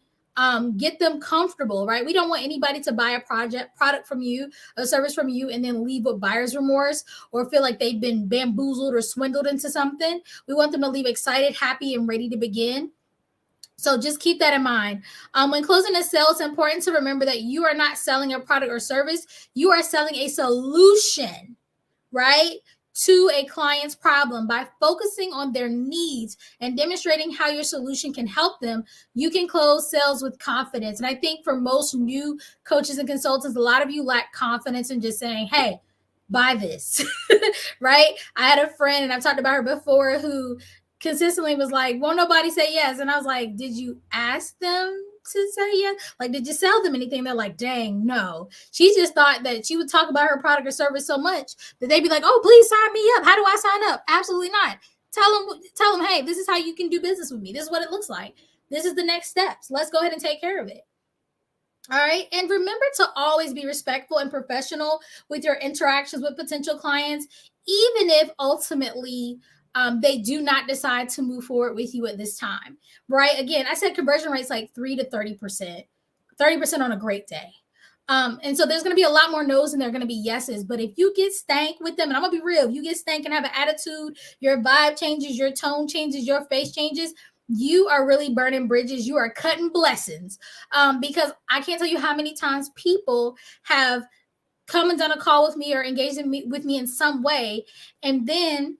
get them comfortable, right? We don't want anybody to buy a product from you, a service from you, and then leave with buyer's remorse or feel like they've been bamboozled or swindled into something. We want them to leave excited, happy, and ready to begin. So just keep that in mind. When closing a sale, it's important to remember that you are not selling a product or service. You are selling a solution, right, to a client's problem. By focusing on their needs and demonstrating how your solution can help them, you can close sales with confidence. And I think for most new coaches and consultants, a lot of you lack confidence in just saying, hey, buy this, right? I had a friend, and I've talked about her before, who consistently was like, won't nobody say yes? And I was like, did you ask them to say yes? Like, did you sell them anything? They're like, dang, no. She just thought that she would talk about her product or service so much that they'd be like, oh, please sign me up. How do I sign up? Absolutely not. Tell them, hey, this is how you can do business with me. This is what it looks like. This is the next steps. Let's go ahead and take care of it. All right. And remember to always be respectful and professional with your interactions with potential clients, even if ultimately they do not decide to move forward with you at this time, right? Again, I said conversion rates like 3 to 30%, 30% on a great day. And so there's going to be a lot more no's than there are going to be yeses. But if you get stank with them, and I'm going to be real, if you get stank and have an attitude, your vibe changes, your tone changes, your face changes, you are really burning bridges. You are cutting blessings. Because I can't tell you how many times people have come and done a call with me or engaged with me in some way, and then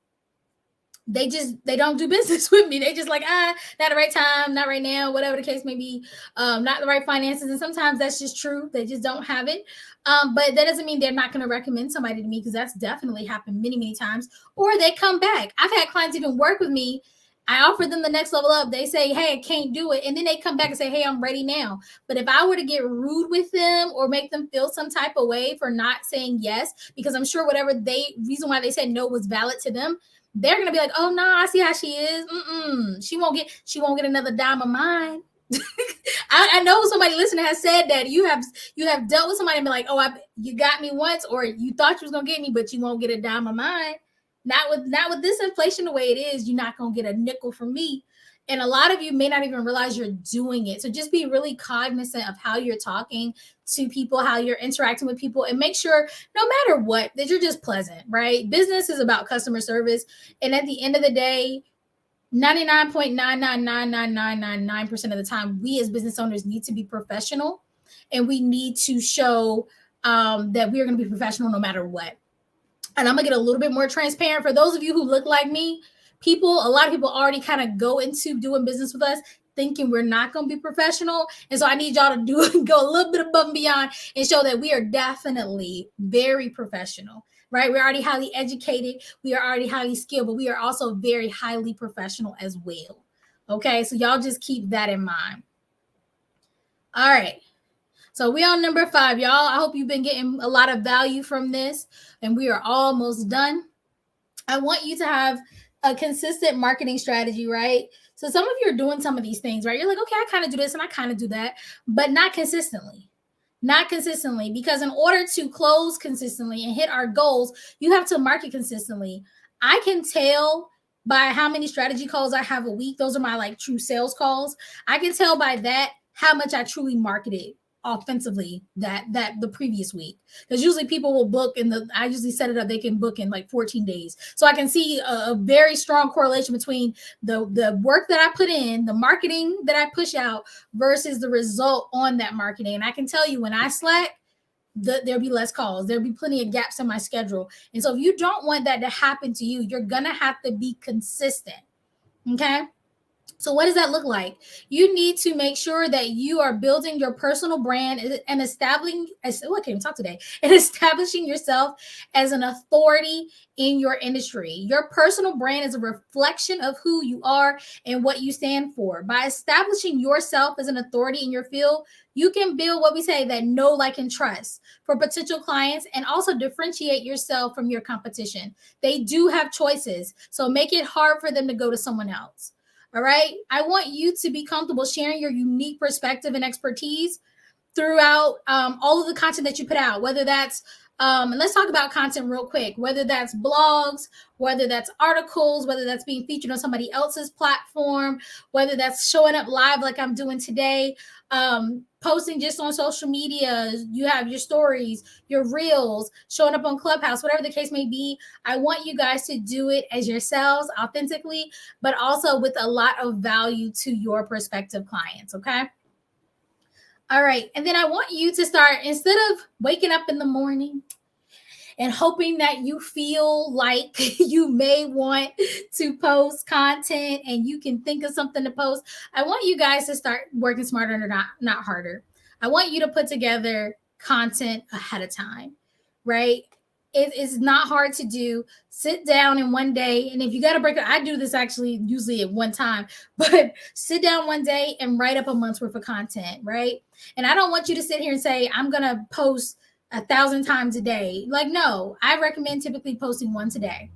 they don't do business with me. They just like, not the right time, not right now, whatever the case may be, not the right finances. And sometimes that's just true. They just don't have it. But that doesn't mean they're not going to recommend somebody to me, because that's definitely happened many, many times. Or they come back. I've had clients even work with me. I offer them the next level up. They say, hey, I can't do it. And then they come back and say, hey, I'm ready now. But if I were to get rude with them or make them feel some type of way for not saying yes, because I'm sure whatever reason why they said no was valid to them, they're going to be like, oh, no, I see how she is. She won't get another dime of mine. I know somebody listening has said that you have dealt with somebody and be like, oh, you got me once, or you thought you was going to get me, but you won't get a dime of mine. Not with this inflation the way it is, you're not going to get a nickel from me. And a lot of you may not even realize you're doing it. So just be really cognizant of how you're talking to people, how you're interacting with people, and make sure no matter what, that you're just pleasant, right? Business is about customer service. And at the end of the day, 99.9999999% of the time, we as business owners need to be professional, and we need to show that we are going to be professional no matter what. And I'm going to get a little bit more transparent. For those of you who look like me, a lot of people already kind of go into doing business with us thinking we're not going to be professional. And so I need y'all to go a little bit above and beyond and show that we are definitely very professional, right? We're already highly educated. We are already highly skilled, but we are also very highly professional as well. Okay, so y'all just keep that in mind. All right. So we on number 5, y'all. I hope you've been getting a lot of value from this, and we are almost done. I want you to have a consistent marketing strategy, right? So some of you are doing some of these things, right? You're like, okay, I kind of do this and I kind of do that, but not consistently. Not consistently, because in order to close consistently and hit our goals, you have to market consistently. I can tell by how many strategy calls I have a week. Those are my like true sales calls. I can tell by that how much I truly marketed offensively that the previous week, because usually people will book in the I usually set it up they can book in like 14 days, so I can see a very strong correlation between the work that I put in, the marketing that I push out versus the result on that marketing. And I can tell you when I slack, there'll be less calls, there'll be plenty of gaps in my schedule. And so if you don't want that to happen to you, you're gonna have to be consistent. Okay. So what does that look like? You need to make sure that you are building your personal brand and establishing, I can't even talk today, and establishing yourself as an authority in your industry. Your personal brand is a reflection of who you are and what you stand for. By establishing yourself as an authority in your field, you can build what we say that know, like, and trust for potential clients, and also differentiate yourself from your competition. They do have choices, so make it hard for them to go to someone else. All right. I want you to be comfortable sharing your unique perspective and expertise throughout all of the content that you put out, whether that's, and let's talk about content real quick, whether that's blogs, whether that's articles, whether that's being featured on somebody else's platform, whether that's showing up live like I'm doing today, posting just on social media. You have your stories, your reels, showing up on Clubhouse, whatever the case may be. I want you guys to do it as yourselves authentically, but also with a lot of value to your prospective clients. Okay. All right. And then I want you to start, instead of waking up in the morning and hoping that you feel like you may want to post content and you can think of something to post, I want you guys to start working smarter and not harder. I want you to put together content ahead of time, right? It is not hard to do. Sit down in one day, and if you got to break it, I do this actually usually at one time, but sit down one day and write up a month's worth of content, right? And I don't want you to sit here and say, I'm going to post 1,000 times a day. Like, no, I recommend typically posting once a day.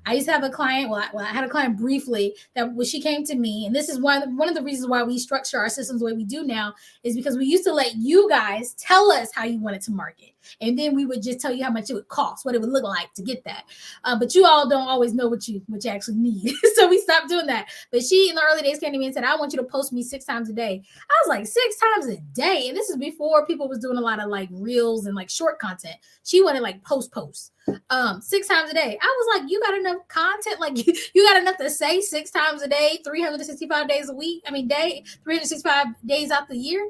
I used to have a client. I had a client briefly that when she came to me, and this is one of the reasons why we structure our systems the way we do now, is because we used to let you guys tell us how you wanted to market, and then we would just tell you how much it would cost, what it would look like to get that. But you all don't always know what you actually need, so we stopped doing that. But she in the early days came to me and said, "I want you to post me 6 times a day." I was like, 6 times a day, and this is before people was doing a lot of like reels and like short content. She wanted like post 6 times a day. I was like, you got enough content, like you got enough to say 6 times a day, 365 days a week, 365 days out the year.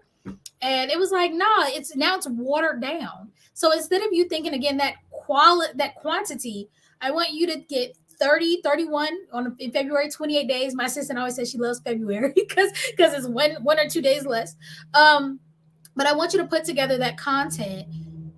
And it was like, nah, it's watered down. So instead of you thinking again that quantity, I want you to get 30, 31 in February, 28 days. My assistant always says she loves February because it's one or 2 days less. But I want you to put together that content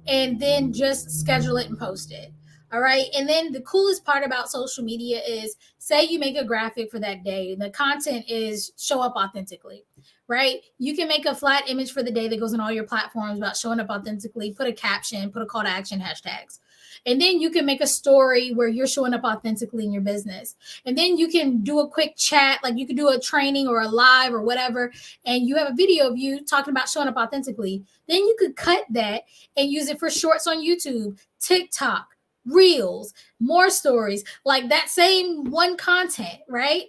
and then just schedule it and post it. All right. And then the coolest part about social media is, say you make a graphic for that day. The content is show up authentically, right? You can make a flat image for the day that goes on all your platforms about showing up authentically, put a caption, put a call to action, hashtags. And then you can make a story where you're showing up authentically in your business. And then you can do a quick chat, like you can do a training or a live or whatever, and you have a video of you talking about showing up authentically. Then you could cut that and use it for shorts on YouTube, TikTok, reels, more stories, like that same one content, right?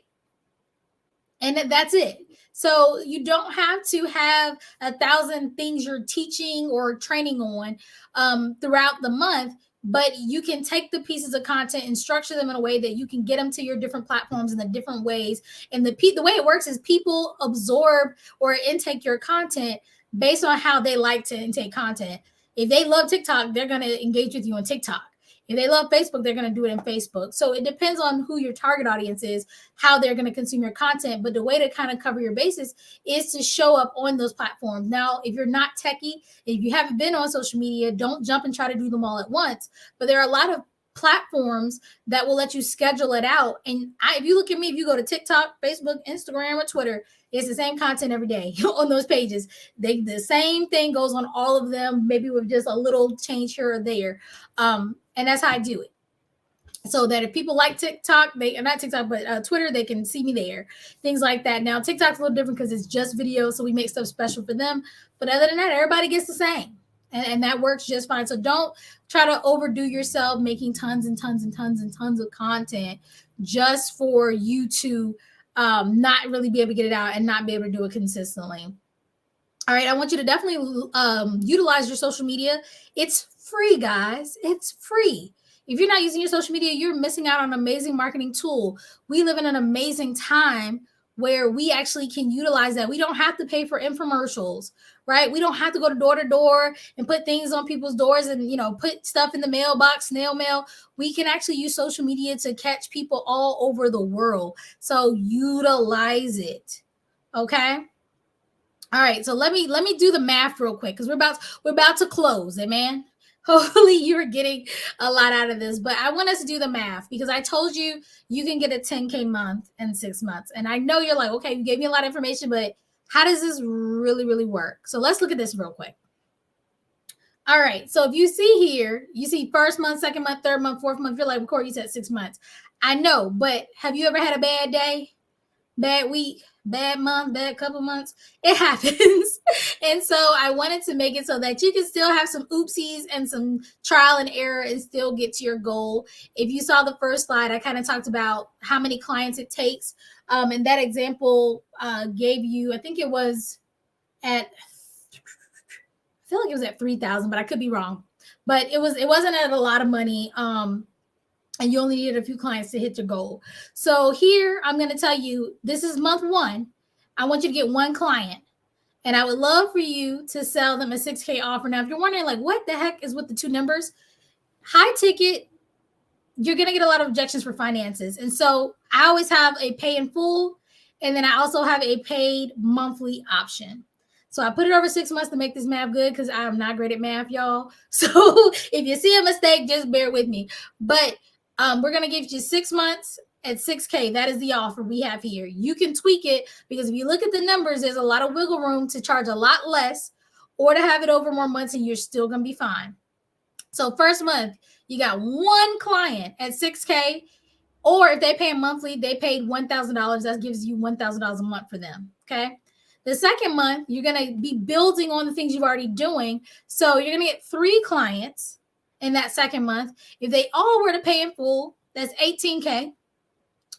And that's it. So you don't have to have 1,000 things you're teaching or training on throughout the month, but you can take the pieces of content and structure them in a way that you can get them to your different platforms in the different ways. And the way it works is people absorb or intake your content based on how they like to intake content. If they love TikTok, they're going to engage with you on TikTok. If they love Facebook, they're going to do it in Facebook. So it depends on who your target audience is, how they're going to consume your content. But the way to kind of cover your bases is to show up on those platforms. Now, if you're not techie, if you haven't been on social media, don't jump and try to do them all at once. But there are a lot of platforms that will let you schedule it out. And if you look at me, if you go to TikTok, Facebook, Instagram, or Twitter, it's the same content every day on those pages. The same thing goes on all of them, maybe with just a little change here or there. And that's how I do it. so that if people like TikTok, they not TikTok, but Twitter, they can see me there. Things like that. Now TikTok's a little different because it's just video, so we make stuff special for them. But other than that, everybody gets the same, and that works just fine. So don't try to overdo yourself making tons and tons and tons and tons of content just for you to not really be able to get it out and not be able to do it consistently. All right, I want you to definitely utilize your social media. It's free, guys. It's free. If you're not using your social media, you're missing out on an amazing marketing tool. We live in an amazing time where we actually can utilize that. We don't have to pay for infomercials, right? We don't have to go to door and put things on people's doors and, put stuff in the mailbox, snail mail. We can actually use social media to catch people all over the world. So utilize it. Okay? All right, so let me do the math real quick because we're about to close, amen. Hopefully you're getting a lot out of this, but I want us to do the math because I told you you can get a 10K month in 6 months. And I know you're like, okay, you gave me a lot of information, but how does this really work? So let's look at this real quick. All right, so if you see here, you see first month, second month, third month, fourth month, you're like, Corey, you said 6 months. I know, but have you ever had a bad day, bad week, bad month, bad couple months? It happens. And so I wanted to make it so that you can still have some oopsies and some trial and error and still get to your goal. If you saw the first slide, I kind of talked about how many clients it takes. And that example gave you, I think it was I feel like it was at 3,000, but I could be wrong. But it wasn't at a lot of money. And you only needed a few clients to hit your goal. So here, I'm going to tell you, this is month 1. I want you to get 1 client. And I would love for you to sell them a 6K offer. Now, if you're wondering, like, what the heck is with the 2 numbers? High ticket, you're going to get a lot of objections for finances. And so I always have a pay in full. And then I also have a paid monthly option. So I put it over 6 months to make this math good because I'm not great at math, y'all. So if you see a mistake, just bear with me. But we're going to give you 6 months at 6K. That is the offer we have here. You can tweak it because if you look at the numbers, there's a lot of wiggle room to charge a lot less or to have it over more months and you're still going to be fine. So first month, you got 1 client at 6K, or if they pay monthly, they paid $1,000. That gives you $1,000 a month for them. Okay. The second month, you're going to be building on the things you're already doing. So you're going to get 3 clients in that second month. If they all were to pay in full, that's 18K.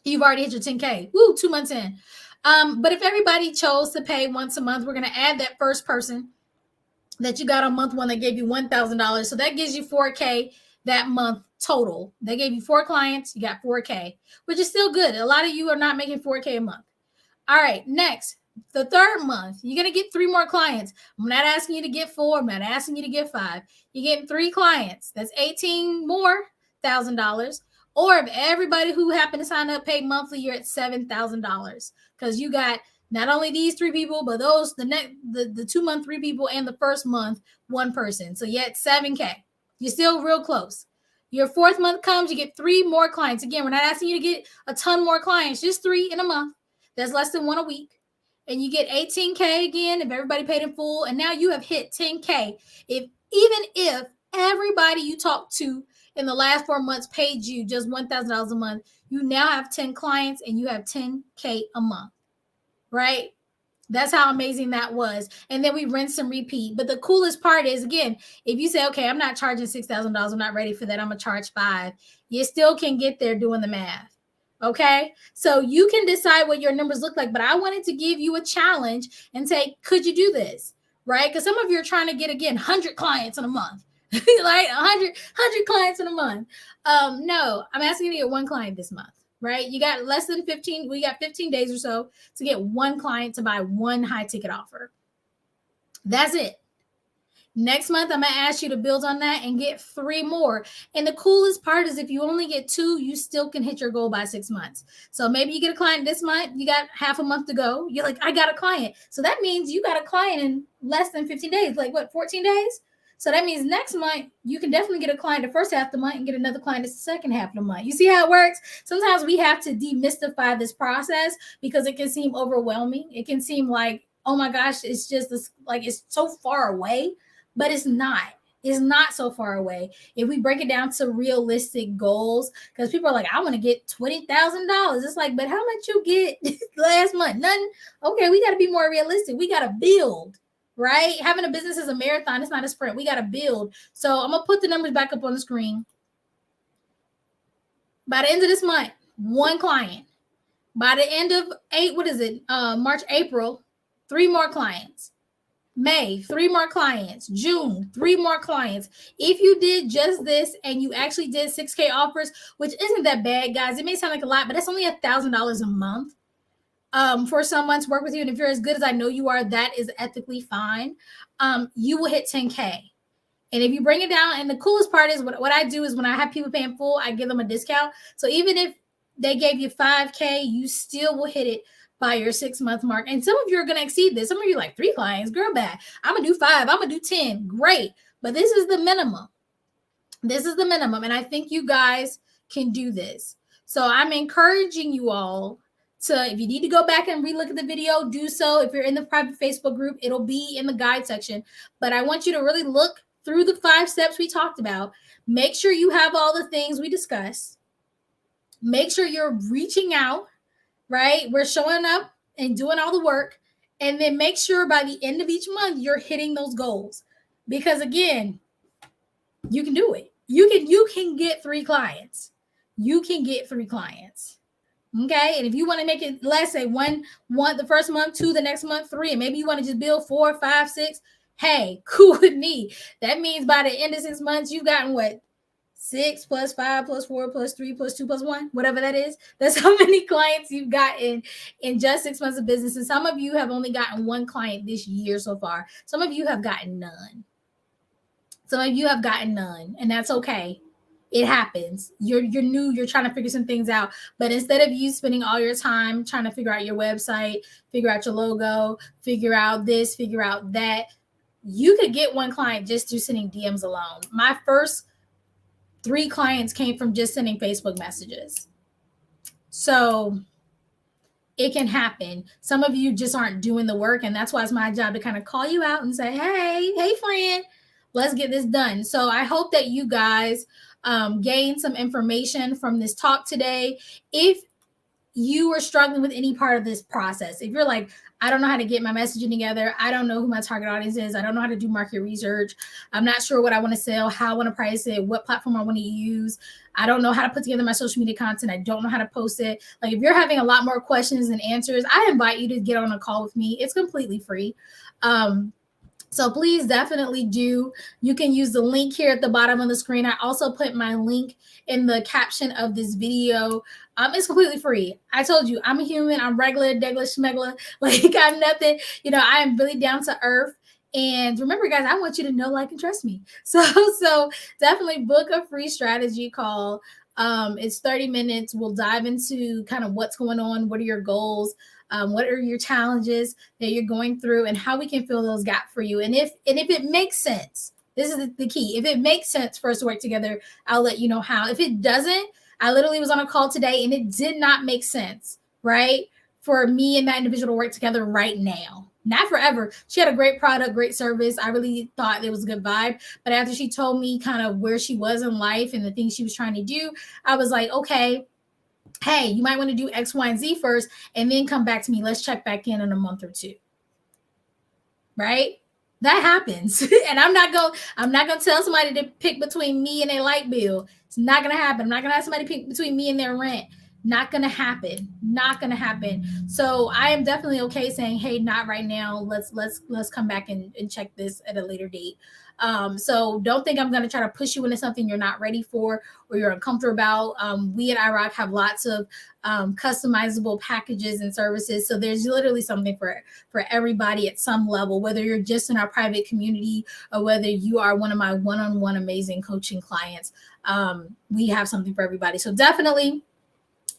You've already hit your 10K. Woo, 2 months in. But if everybody chose to pay once a month, we're going to add that first person that you got on month 1 that gave you $1,000. So that gives you 4K that month total. They gave you 4 clients. You got 4K, which is still good. A lot of you are not making 4K a month. All right, next. The third month, you're going to get 3 more clients. I'm not asking you to get 4. I'm not asking you to get 5. You're getting 3 clients. That's 18 more $1,000. Or if everybody who happened to sign up paid monthly, you're at $7,000 because you got not only these 3 people, but those the 2 month 3 people and the first month 1 person. So you're at 7K. You're still real close. Your 4th month comes, you get 3 more clients. Again, we're not asking you to get a ton more clients, just 3 in a month. That's less than 1 a week. And you get 18K again if everybody paid in full. And now you have hit 10K. If everybody you talked to in the last 4 months paid you just $1,000 a month, you now have 10 clients and you have 10K a month, right? That's how amazing that was. And then we rinse and repeat. But the coolest part is, again, if you say, okay, I'm not charging $6,000, I'm not ready for that, I'm going to charge 5, you still can get there doing the math. Okay, so you can decide what your numbers look like, but I wanted to give you a challenge and say, could you do this? Right? Because some of you are trying to get, again, 100 clients in a month, like 100 clients in a month. No, I'm asking you to get 1 client this month, right? You got less than 15. We got 15 days or so to get 1 client to buy 1 high ticket offer. That's it. Next month, I'm going to ask you to build on that and get 3 more. And the coolest part is if you only get 2, you still can hit your goal by 6 months. So maybe you get a client this month, you got half a month to go. You're like, I got a client. So that means you got a client in less than 15 days, like what, 14 days? So that means next month, you can definitely get a client the first half of the month and get another client the second half of the month. You see how it works? Sometimes we have to demystify this process because it can seem overwhelming. It can seem like, oh my gosh, it's just this, like it's so far away. But it's not. is not so far away. If we break it down to realistic goals, because people are like, I want to get $20,000. It's like, but how much you get last month? Nothing. Okay, we got to be more realistic. We got to build, right? Having a business is a marathon. It's not a sprint. We got to build. So I'm going to put the numbers back up on the screen. By the end of this month, 1 client. By the end of March, April, 3 more clients. May, 3 more clients. June, 3 more clients. If you did just this and you actually did 6K offers, which isn't that bad, guys. It may sound like a lot, but that's only $1,000 a month for someone to work with you. And if you're as good as I know you are, that is ethically fine. You will hit 10K. And if you bring it down, and the coolest part is what I do is when I have people paying full, I give them a discount. So even if they gave you 5K, you still will hit it by your 6-month mark. And some of you are going to exceed this. Some of you are like 3 clients, girl, bad. I'm going to do 5. I'm going to do 10. Great. But this is the minimum. This is the minimum. And I think you guys can do this. So I'm encouraging you all to, if you need to go back and relook at the video, do so. If you're in the private Facebook group, it'll be in the guide section. But I want you to really look through the 5 steps we talked about. Make sure you have all the things we discussed. Make sure you're reaching out, right? We're showing up and doing all the work. And then make sure by the end of each month, you're hitting those goals. Because again, you can do it. You can get 3 clients. You can get 3 clients. Okay. And if you want to make it, let's say one the first month, 2 the next month, 3, and maybe you want to just build 4, 5, 6. Hey, cool with me. That means by the end of 6 months, you've gotten what? 6 plus 5 plus 4 plus 3 plus 2 plus 1, whatever that is. That's how many clients you've gotten in just 6 months of business. And some of you have only gotten 1 client this year so far. Some of you have gotten none. Some of you have gotten none, and that's okay. It happens. You're new. You're trying to figure some things out. But instead of you spending all your time trying to figure out your website, figure out your logo, figure out this, figure out that, you could get 1 client just through sending DMs alone. My first 3 clients came from just sending Facebook messages. So it can happen. Some of you just aren't doing the work, and that's why it's my job to kind of call you out and say, hey friend, let's get this done. So I hope that you guys gain some information from this talk today. If you are struggling with any part of this process, if you're like, I don't know how to get my messaging together, I don't know who my target audience is, I don't know how to do market research, I'm not sure what I want to sell, how I want to price it, what platform I want to use, I don't know how to put together my social media content, I don't know how to post it. Like, if you're having a lot more questions than answers, I invite you to get on a call with me. It's completely free. So please definitely do. You can use the link here at the bottom of the screen. I also put my link in the caption of this video. It's completely free. I told you, I'm a human. I'm regular, degular, schmegler. Like, I'm nothing. I am really down to earth. And remember, guys, I want you to know, like, and trust me. So definitely book a free strategy call. It's 30 minutes. We'll dive into kind of what's going on. What are your goals? What are your challenges that you're going through, and how we can fill those gaps for you. And if it makes sense, this is the key. If it makes sense for us to work together, I'll let you know how. If it doesn't, I literally was on a call today and it did not make sense, right? For me and that individual to work together right now. Not forever. She had a great product, great service. I really thought it was a good vibe. But after she told me kind of where she was in life and the things she was trying to do, I was like, okay, hey, you might want to do X, Y, and Z first, and then come back to me. Let's check back in a month or 2. Right? That happens. And I'm not going to tell somebody to pick between me and a light bill. It's not going to happen. I'm not going to have somebody pick between me and their rent. Not going to happen. Not going to happen. So I am definitely okay saying, hey, not right now. Let's come back and check this at a later date. So don't think I'm going to try to push you into something you're not ready for or you're uncomfortable about. We at iRock have lots of customizable packages and services. So there's literally something for everybody at some level, whether you're just in our private community or whether you are one of my one-on-one amazing coaching clients. We have something for everybody. So definitely,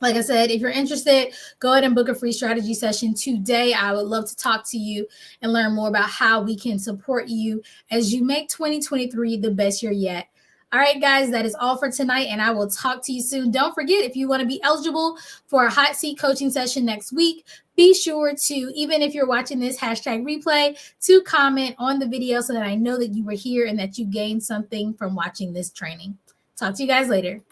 like I said, if you're interested, go ahead and book a free strategy session today. I would love to talk to you and learn more about how we can support you as you make 2023 the best year yet. All right, guys, that is all for tonight, and I will talk to you soon. Don't forget, if you want to be eligible for a hot seat coaching session next week, be sure to, even if you're watching this hashtag replay, to comment on the video so that I know that you were here and that you gained something from watching this training. Talk to you guys later.